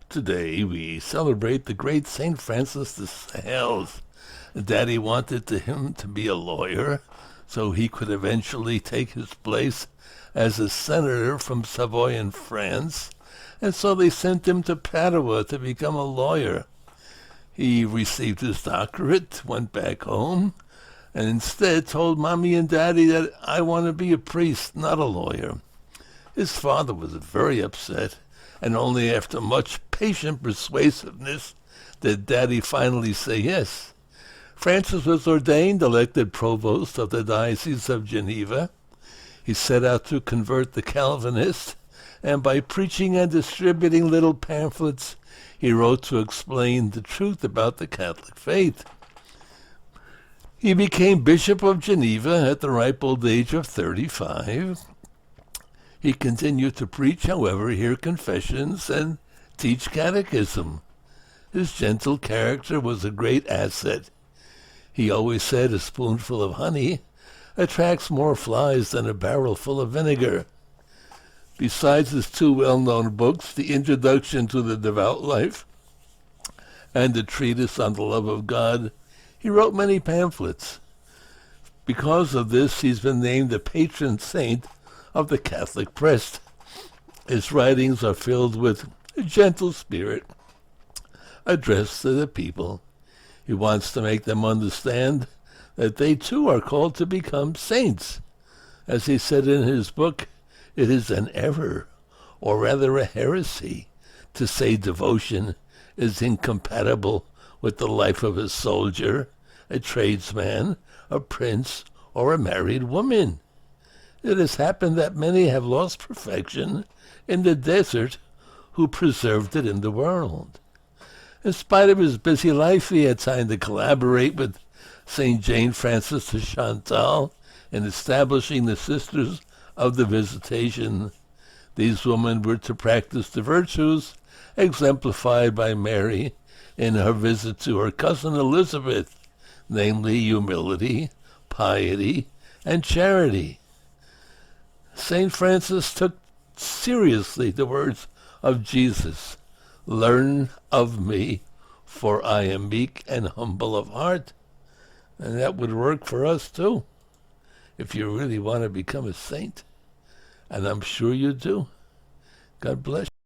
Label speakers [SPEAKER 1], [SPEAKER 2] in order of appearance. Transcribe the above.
[SPEAKER 1] Today we celebrate the great St. Francis de Sales. Daddy wanted him to be a lawyer so he could eventually take his place as a senator from Savoy in France, and so they sent him to Padua to become a lawyer. He received his doctorate, went back home, and instead told Mommy and Daddy that I want to be a priest, not a lawyer. His father was very upset, and only after much patient persuasiveness did Daddy finally say yes. Francis was ordained elected provost of the Diocese of Geneva. He set out to convert the Calvinists, and by preaching and distributing little pamphlets, he wrote to explain the truth about the Catholic faith. He became Bishop of Geneva at the ripe old age of 35. He continued to preach, however, hear confessions, and teach catechism. His gentle character was a great asset. He always said a spoonful of honey attracts more flies than a barrel full of vinegar. Besides his two well-known books, The Introduction to the Devout Life and the Treatise on the Love of God, he wrote many pamphlets. Because of this, he's been named the patron saint of the Catholic press. His writings are filled with a gentle spirit addressed to the people. He wants to make them understand that they too are called to become saints. As he said in his book, it is an error, or rather a heresy, to say devotion is incompatible with the life of a soldier, a tradesman, a prince, or a married woman. It has happened that many have lost perfection in the desert who preserved it in the world. In spite of his busy life, he had time to collaborate with St. Jane Frances de Chantal in establishing the Sisters of the Visitation. These women were to practice the virtues exemplified by Mary in her visit to her cousin Elizabeth, namely humility, piety, and charity. St. Francis took seriously the words of Jesus, "Learn of me, for I am meek and humble of heart." And that would work for us too, if you really want to become a saint. And I'm sure you do. God bless you.